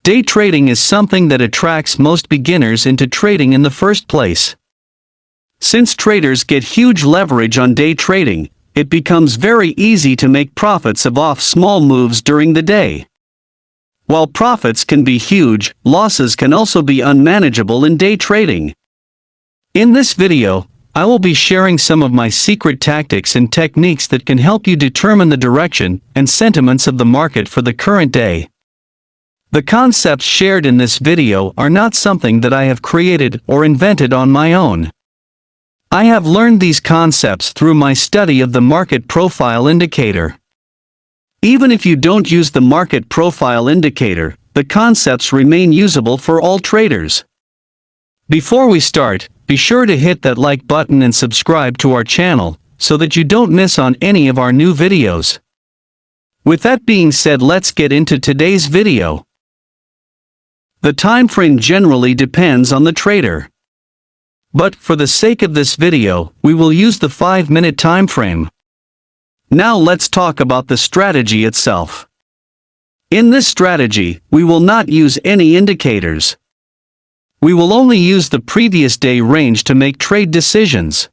Day trading is something that attracts most beginners into trading in the first place. Since traders get huge leverage on day trading, it becomes very easy to make profits off small moves during the day. While profits can be huge, losses can also be unmanageable in day trading. In this video, I will be sharing some of my secret tactics and techniques that can help you determine the direction and sentiments of the market for the current day. The concepts shared in this video are not something that I have created or invented on my own. I have learned these concepts through my study of the market profile indicator. Even if you don't use the market profile indicator, the concepts remain usable for all traders. Before we start, be sure to hit that like button and subscribe to our channel, so that you don't miss on any of our new videos. With that being said, let's get into today's video. The time frame generally depends on the trader. But for the sake of this video, we will use the 5-minute time frame. Now let's talk about the strategy itself. In this strategy, we will not use any indicators. We will only use the previous day range to make trade decisions.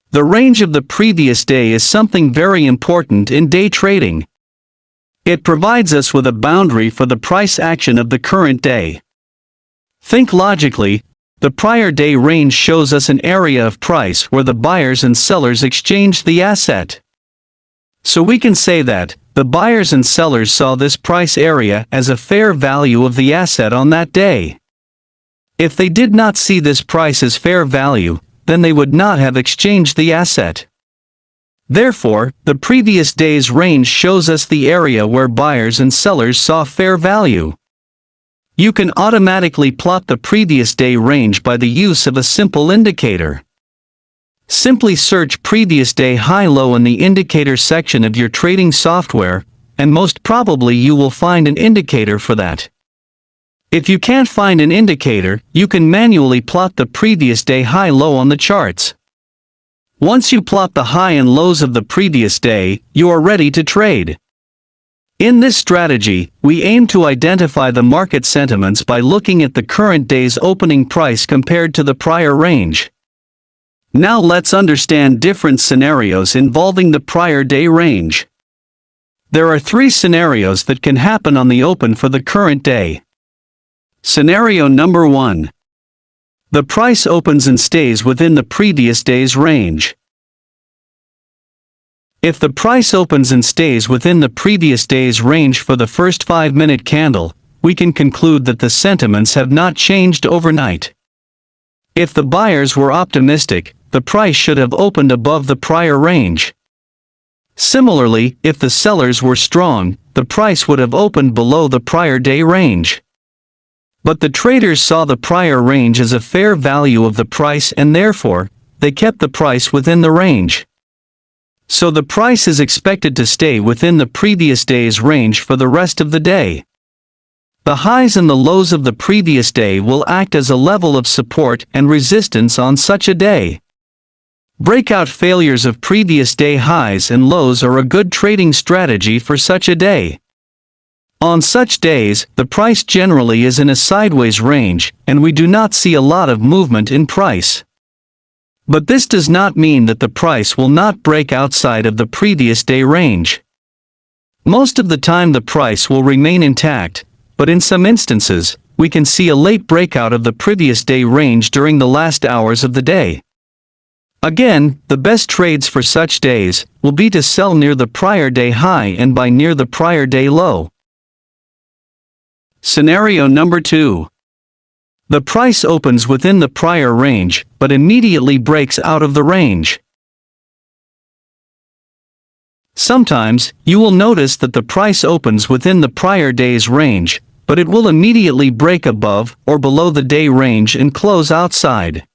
The range of the previous day is something very important in day trading. It provides us with a boundary for the price action of the current day. Think logically. The prior day range shows us an area of price where the buyers and sellers exchanged the asset. So we can say that the buyers and sellers saw this price area as a fair value of the asset on that day. If they did not see this price as fair value, then they would not have exchanged the asset. Therefore, the previous day's range shows us the area where buyers and sellers saw fair value. You can automatically plot the previous day range by the use of a simple indicator. Simply search previous day high-low in the indicator section of your trading software, and most probably you will find an indicator for that. If you can't find an indicator, you can manually plot the previous day high-low on the charts. Once you plot the high and lows of the previous day, you are ready to trade. In this strategy, we aim to identify the market sentiments by looking at the current day's opening price compared to the prior range. Now let's understand different scenarios involving the prior day range. There are 3 scenarios that can happen on the open for the current day. Scenario number 1. The price opens and stays within the previous day's range. If the price opens and stays within the previous day's range for the first 5-minute candle, we can conclude that the sentiments have not changed overnight. If the buyers were optimistic, the price should have opened above the prior range. Similarly, if the sellers were strong, the price would have opened below the prior day range. But the traders saw the prior range as a fair value of the price, and therefore, they kept the price within the range. So the price is expected to stay within the previous day's range for the rest of the day. The highs and the lows of the previous day will act as a level of support and resistance on such a day. Breakout failures of previous day highs and lows are a good trading strategy for such a day. On such days, the price generally is in a sideways range, and we do not see a lot of movement in price. But this does not mean that the price will not break outside of the previous day range. Most of the time the price will remain intact, but in some instances, we can see a late breakout of the previous day range during the last hours of the day. Again, the best trades for such days will be to sell near the prior day high and buy near the prior day low. Scenario number 2. The price opens within the prior range, but immediately breaks out of the range. Sometimes, you will notice that the price opens within the prior day's range, but it will immediately break above or below the day range and close outside.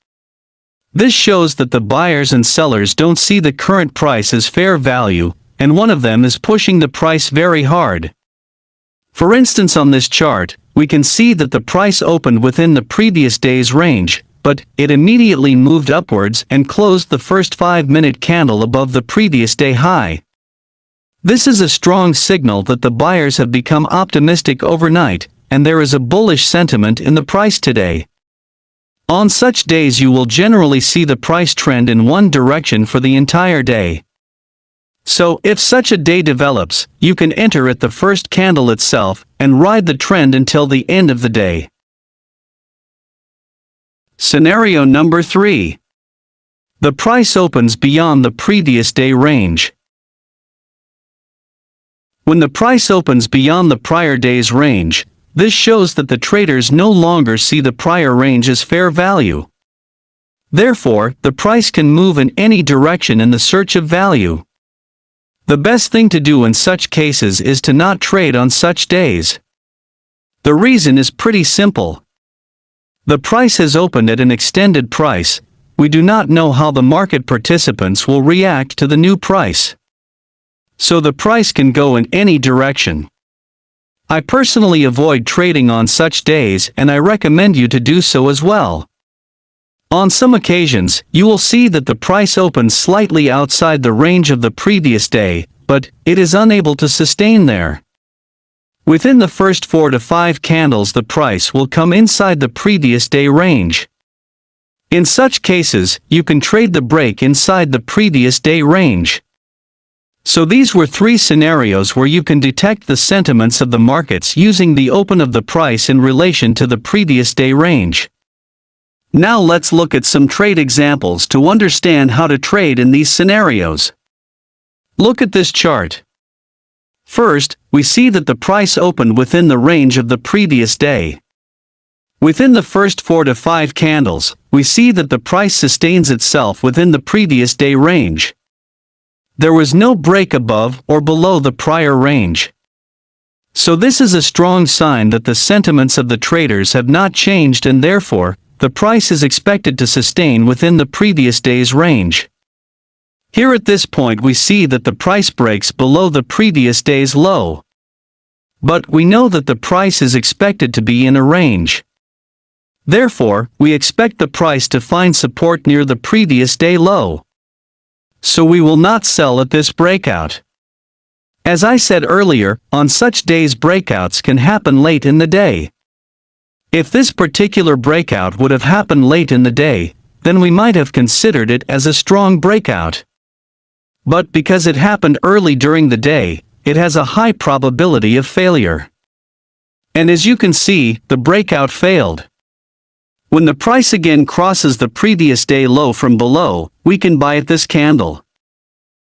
This shows that the buyers and sellers don't see the current price as fair value, and one of them is pushing the price very hard. For instance, on this chart, we can see that the price opened within the previous day's range, but it immediately moved upwards and closed the first 5-minute candle above the previous day high. This is a strong signal that the buyers have become optimistic overnight, and there is a bullish sentiment in the price today. On such days you will generally see the price trend in one direction for the entire day. So, if such a day develops, you can enter at the first candle itself and ride the trend until the end of the day. Scenario number 3. The price opens beyond the previous day range. When the price opens beyond the prior day's range, this shows that the traders no longer see the prior range as fair value. Therefore, the price can move in any direction in the search of value. The best thing to do in such cases is to not trade on such days. The reason is pretty simple. The price has opened at an extended price. We do not know how the market participants will react to the new price. So the price can go in any direction. I personally avoid trading on such days, and I recommend you to do so as well. On some occasions, you will see that the price opens slightly outside the range of the previous day, but it is unable to sustain there. Within the first 4 to 5 candles the price will come inside the previous day range. In such cases, you can trade the break inside the previous day range. So these were 3 scenarios where you can detect the sentiments of the markets using the open of the price in relation to the previous day range. Now let's look at some trade examples to understand how to trade in these scenarios. Look at this chart. First, we see that the price opened within the range of the previous day. Within the first 4 to 5 candles, we see that the price sustains itself within the previous day range. There was no break above or below the prior range. So this is a strong sign that the sentiments of the traders have not changed, and therefore, the price is expected to sustain within the previous day's range. Here at this point we see that the price breaks below the previous day's low. But we know that the price is expected to be in a range. Therefore, we expect the price to find support near the previous day low. So we will not sell at this breakout. As I said earlier, on such days breakouts can happen late in the day. If this particular breakout would have happened late in the day, then we might have considered it as a strong breakout. But because it happened early during the day, it has a high probability of failure. And as you can see, the breakout failed. When the price again crosses the previous day low from below, we can buy at this candle.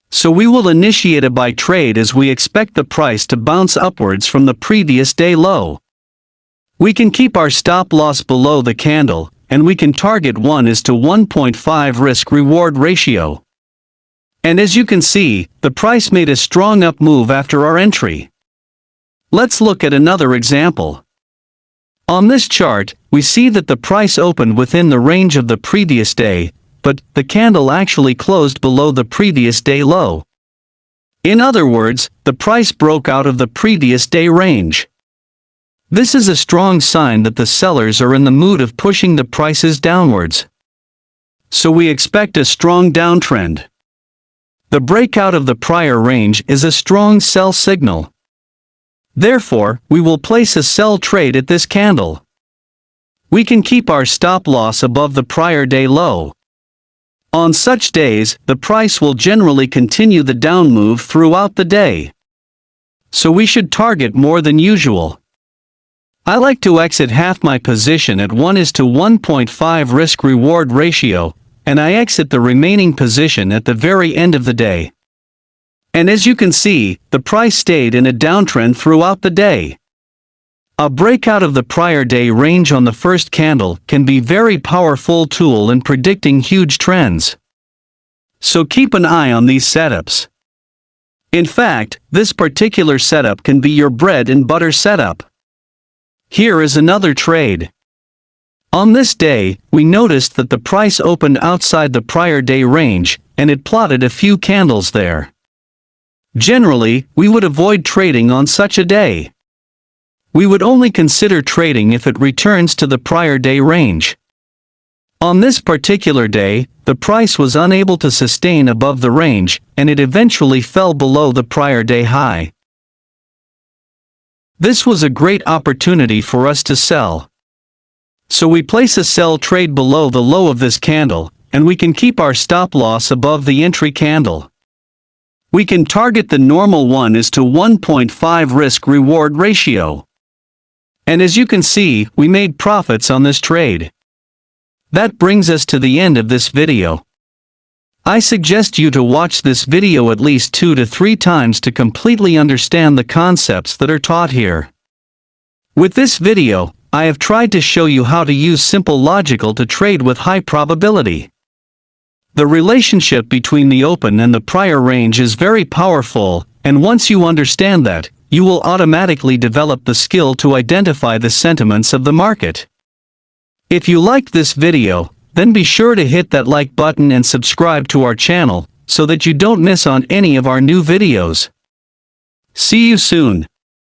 So we will initiate a buy trade as we expect the price to bounce upwards from the previous day low. We can keep our stop loss below the candle, and we can target 1:1.5 risk-reward ratio. And as you can see, the price made a strong up move after our entry. Let's look at another example. On this chart, we see that the price opened within the range of the previous day, but the candle actually closed below the previous day low. In other words, the price broke out of the previous day range. This is a strong sign that the sellers are in the mood of pushing the prices downwards. So we expect a strong downtrend. The breakout of the prior range is a strong sell signal. Therefore, we will place a sell trade at this candle. We can keep our stop loss above the prior day low. On such days, the price will generally continue the down move throughout the day. So we should target more than usual. I like to exit half my position at 1:1.5 risk-reward ratio, and I exit the remaining position at the very end of the day. And as you can see, the price stayed in a downtrend throughout the day. A breakout of the prior day range on the first candle can be a very powerful tool in predicting huge trends. So keep an eye on these setups. In fact, this particular setup can be your bread and butter setup. Here is another trade. On this day, we noticed that the price opened outside the prior day range, and it plotted a few candles there. Generally, we would avoid trading on such a day. We would only consider trading if it returns to the prior day range. On this particular day, the price was unable to sustain above the range, and it eventually fell below the prior day high. This was a great opportunity for us to sell. So we place a sell trade below the low of this candle, and we can keep our stop loss above the entry candle. We can target the normal 1:1.5 risk-reward ratio. And as you can see, we made profits on this trade. That brings us to the end of this video. I suggest you to watch this video at least 2 to 3 times to completely understand the concepts that are taught here. With this video, I have tried to show you how to use simple logical to trade with high probability. The relationship between the open and the prior range is very powerful, and once you understand that, you will automatically develop the skill to identify the sentiments of the market. If you liked this video, then be sure to hit that like button and subscribe to our channel, so that you don't miss on any of our new videos. See you soon.